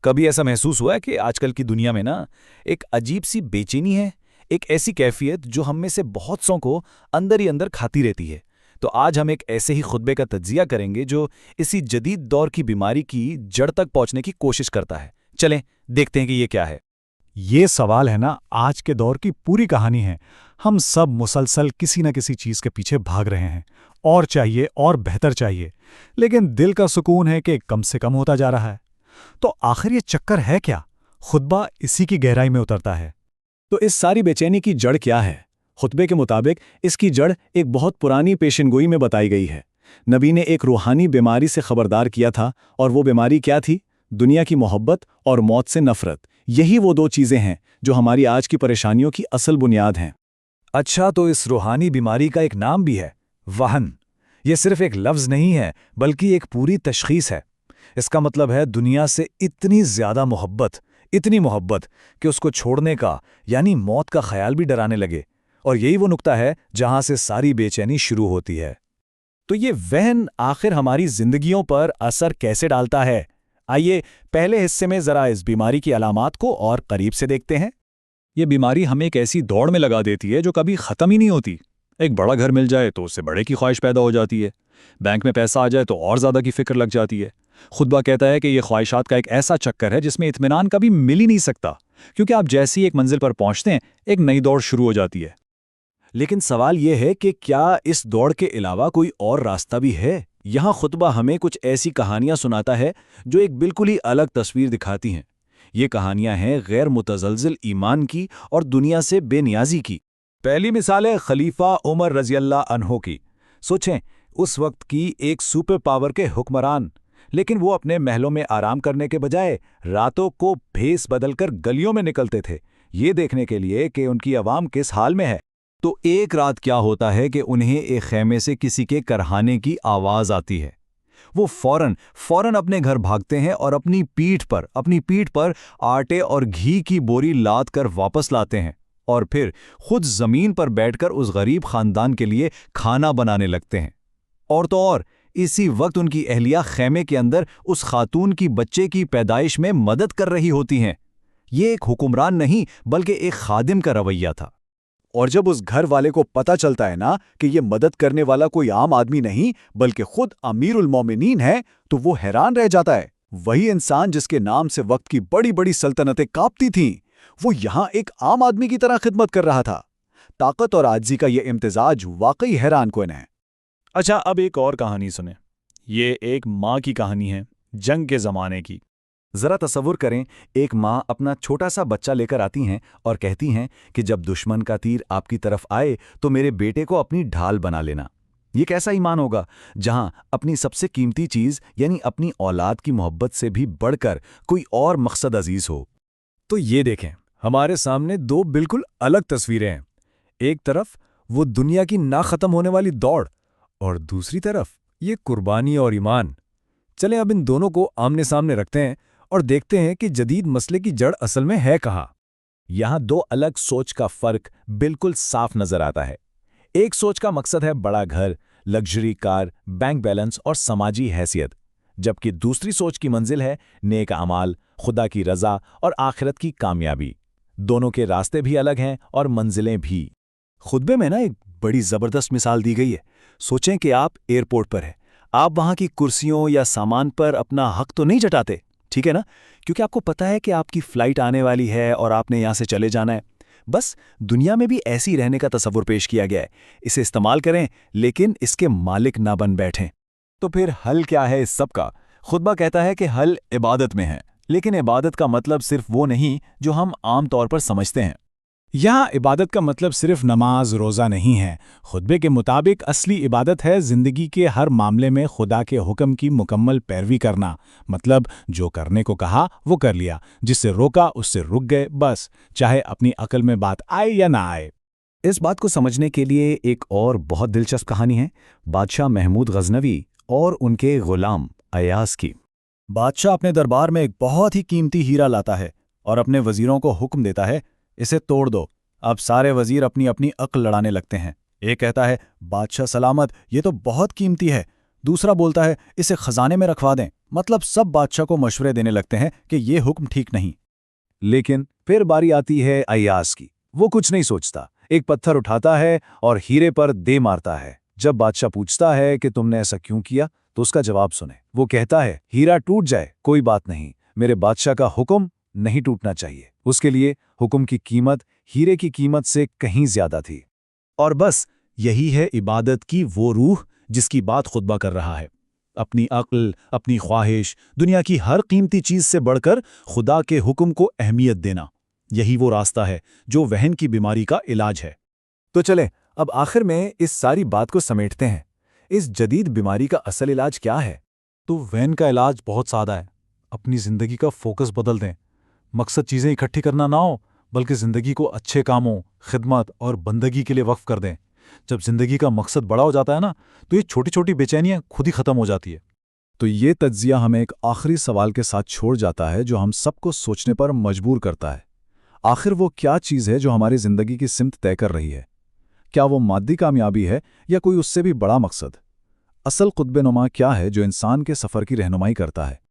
कभी ऐसा महसूस हुआ है कि आजकल की दुनिया में ना एक अजीब सी बेचैनी है, एक ऐसी कैफियत जो हम में से बहुत सौ को अंदर ही अंदर खाती रहती है। तो आज हम एक ऐसे ही खुतबे का तज्जिया करेंगे जो इसी जदीद दौर की बीमारी की जड़ तक पहुंचने की कोशिश करता है। चलें देखते हैं कि ये क्या है। ये सवाल है ना, आज के दौर की पूरी कहानी है। हम सब मुसलसल किसी न किसी चीज के पीछे भाग रहे हैं, और चाहिए और बेहतर चाहिए, लेकिन दिल का सुकून है कि कम से कम होता जा रहा है। तो आखिर ये चक्कर है क्या? खुतबा इसी की गहराई में उतरता है। तो इस सारी बेचैनी की जड़ क्या है? खुतबे के मुताबिक इसकी जड़ एक बहुत पुरानी पेशिनगोई में बताई गई है। नबी ने एक रूहानी बीमारी से खबरदार किया था, और वो बीमारी क्या थी? दुनिया की मोहब्बत और मौत से नफरत। यही वो दो चीज़ें हैं जो हमारी आज की परेशानियों की असल बुनियाद हैं। अच्छा, तो इस रूहानी बीमारी का एक नाम भी है, वहन। ये सिर्फ एक लफ्ज़ नहीं है बल्कि एक पूरी तशखीस है। इसका मतलब है दुनिया से इतनी ज़्यादा मोहब्बत, इतनी मोहब्बत कि उसको छोड़ने का यानी मौत का ख्याल भी डराने लगे। और यही वो नुक्ता है जहां से सारी बेचैनी शुरू होती है। तो ये वहन आखिर हमारी जिंदगियों पर असर कैसे डालता है? आइए पहले हिस्से में ज़रा इस बीमारी की अलामात को और करीब से देखते हैं। ये बीमारी हमें एक ऐसी दौड़ में लगा देती है जो कभी ख़त्म ही नहीं होती। एक बड़ा घर मिल जाए तो उससे बड़े की ख्वाहिश पैदा हो जाती है। बैंक में पैसा आ जाए तो और ज़्यादा की फिक्र लग जाती है। खुतबा कहता है कि यह ख्वाहिशात का एक ऐसा चक्कर है जिसमें इत्मीनान कभी मिल ही नहीं सकता, क्योंकि आप जैसे ही एक मंजिल पर पहुंचते हैं एक नई दौड़ शुरू हो जाती है। लेकिन सवाल यह है कि क्या इस दौड़ के अलावा कोई और रास्ता भी है? यहाँ खुतबा हमें कुछ ऐसी कहानियां सुनाता है जो एक बिल्कुल ही अलग तस्वीर दिखाती हैं। ये कहानियां हैं गैर मुतज़लज़िल ईमान की और दुनिया से बेनियाजी की। पहली मिसाल है खलीफा उमर रज़ी अल्लाह अन्हो की। सोचें, उस वक्त की एक सुपर पावर के हुक्मरान, लेकिन वो अपने महलों में आराम करने के बजाय रातों को भेस बदलकर गलियों में निकलते थे, ये देखने के लिए कि उनकी आवाम किस हाल में है। तो एक रात क्या होता है कि उन्हें एक खेमे से किसी के करहाने की आवाज़ आती है। वो फौरन अपने घर भागते हैं और अपनी पीठ पर आटे और घी की बोरी लाद कर वापस लाते हैं, और फिर खुद जमीन पर बैठकर उस गरीब खानदान के लिए खाना बनाने लगते हैं। और तो और इसी वक्त उनकी अहलिया खेमे के अंदर उस खातून की बच्चे की पैदाइश में मदद कर रही होती हैं। ये एक हुक्मरान नहीं बल्कि एक खादिम का रवैया था। और जब उस घर वाले को पता चलता है ना कि ये मदद करने वाला कोई आम आदमी नहीं बल्कि खुद अमीरुल मोमिनीन है, तो वो हैरान रह जाता है। वही इंसान जिसके नाम से वक्त की बड़ी बड़ी सल्तनतें कांपती थीं, वो यहाँ एक आम आदमी की तरह खिदमत कर रहा था। ताकत और आजिज़ी का ये इम्तिजाज वाकई हैरान कुन है। अच्छा, अब एक और कहानी सुने। ये एक माँ की कहानी है, जंग के ज़माने की। ज़रा तसव्वुर करें, एक माँ अपना छोटा सा बच्चा लेकर आती हैं और कहती हैं कि जब दुश्मन का तीर आपकी तरफ आए तो मेरे बेटे को अपनी ढाल बना लेना। ये कैसा ईमान होगा जहां अपनी सबसे कीमती चीज़ यानी अपनी औलाद की मोहब्बत से भी बढ़कर कोई और मकसद अजीज हो। तो ये देखें, हमारे सामने दो बिल्कुल अलग तस्वीरें हैं। एक तरफ वो दुनिया की ना ख़त्म होने वाली दौड़, और दूसरी तरफ ये कुर्बानी और ईमान। चलें अब इन दोनों को आमने सामने रखते हैं और देखते हैं कि जदीद मसले की जड़ असल में है कहाँ। यहाँ दो अलग सोच का फर्क बिल्कुल साफ नजर आता है। एक सोच का मकसद है बड़ा घर, लग्जरी कार, बैंक बैलेंस और समाजी हैसियत, जबकि दूसरी सोच की मंजिल है नेक अमाल, खुदा की रजा और आखिरत की कामयाबी। दोनों के रास्ते भी अलग हैं और मंजिलें भी। खुतबे में ना एक बड़ी ज़बरदस्त मिसाल दी गई है। सोचें कि आप एयरपोर्ट पर हैं। आप वहाँ की कुर्सियों या सामान पर अपना हक तो नहीं जताते, ठीक है ना? क्योंकि आपको पता है कि आपकी फ़्लाइट आने वाली है और आपने यहाँ से चले जाना है। बस दुनिया में भी ऐसी रहने का तसव्वुर पेश किया गया है। इसे इस्तेमाल करें, लेकिन इसके मालिक ना बन बैठें। तो फिर हल क्या है इस सब का? खुतबा कहता है कि हल इबादत में है, लेकिन इबादत का मतलब सिर्फ वो नहीं जो हम आम तौर पर समझते हैं। यहाँ इबादत का मतलब सिर्फ नमाज रोज़ा नहीं है। खुतबे के मुताबिक असली इबादत है ज़िंदगी के हर मामले में खुदा के हुक्म की मुकम्मल पैरवी करना। मतलब जो करने को कहा वो कर लिया, जिससे रोका उससे रुक गए, बस, चाहे अपनी अक्ल में बात आए या ना आए। इस बात को समझने के लिए एक और बहुत दिलचस्प कहानी है बादशाह महमूद गजनवी और उनके गुलाम अयास की। बादशाह अपने दरबार में एक बहुत ही कीमती हीरा लाता है और अपने वजीरों को हुक्म देता है, इसे तोड़ दो। अब सारे वजीर अपनी अपनी अक्ल लड़ाने लगते हैं। एक कहता है, बादशाह सलामत, ये तो बहुत कीमती है। دوسرا بولتا ہے اسے خزانے میں رکھوا دیں، مطلب سب بادشاہ کو مشورے دینے لگتے ہیں کہ یہ حکم ٹھیک نہیں۔ لیکن پھر باری آتی ہے ایاز کی۔ وہ کچھ نہیں سوچتا، ایک پتھر اٹھاتا ہے اور ہیرے پر دے مارتا ہے۔ جب بادشاہ پوچھتا ہے کہ تم نے ایسا کیوں کیا تو اس کا جواب سنیں۔ وہ کہتا ہے ہیرا ٹوٹ جائے کوئی بات نہیں، میرے بادشاہ کا حکم نہیں ٹوٹنا چاہیے۔ اس کے لیے حکم کی قیمت ہیرے کی قیمت سے کہیں زیادہ تھی۔ اور بس یہی ہے عبادت کی وہ روح جس کی بات خطبہ کر رہا ہے۔ اپنی عقل، اپنی خواہش، دنیا کی ہر قیمتی چیز سے بڑھ کر خدا کے حکم کو اہمیت دینا، یہی وہ راستہ ہے جو وہن کی بیماری کا علاج ہے۔ تو چلیں اب آخر میں اس ساری بات کو سمیٹتے ہیں۔ اس جدید بیماری کا اصل علاج کیا ہے؟ تو وین کا علاج بہت سادہ ہے۔ اپنی زندگی کا فوکس بدل دیں۔ مقصد چیزیں اکٹھی کرنا نہ ہو، بلکہ زندگی کو اچھے کاموں، خدمت اور بندگی کے لیے وقف کر دیں۔ جب زندگی کا مقصد بڑا ہو جاتا ہے نا، تو یہ چھوٹی چھوٹی بے چینیاں خود ہی ختم ہو جاتی ہے۔ تو یہ تجزیہ ہمیں ایک آخری سوال کے ساتھ چھوڑ جاتا ہے جو ہم سب کو سوچنے پر مجبور کرتا ہے۔ آخر وہ کیا چیز ہے جو ہماری زندگی کی سمت طے کر رہی ہے؟ کیا وہ مادی کامیابی ہے یا کوئی اس سے بھی بڑا مقصد؟ اصل قطب نما کیا ہے جو انسان کے سفر کی رہنمائی کرتا ہے؟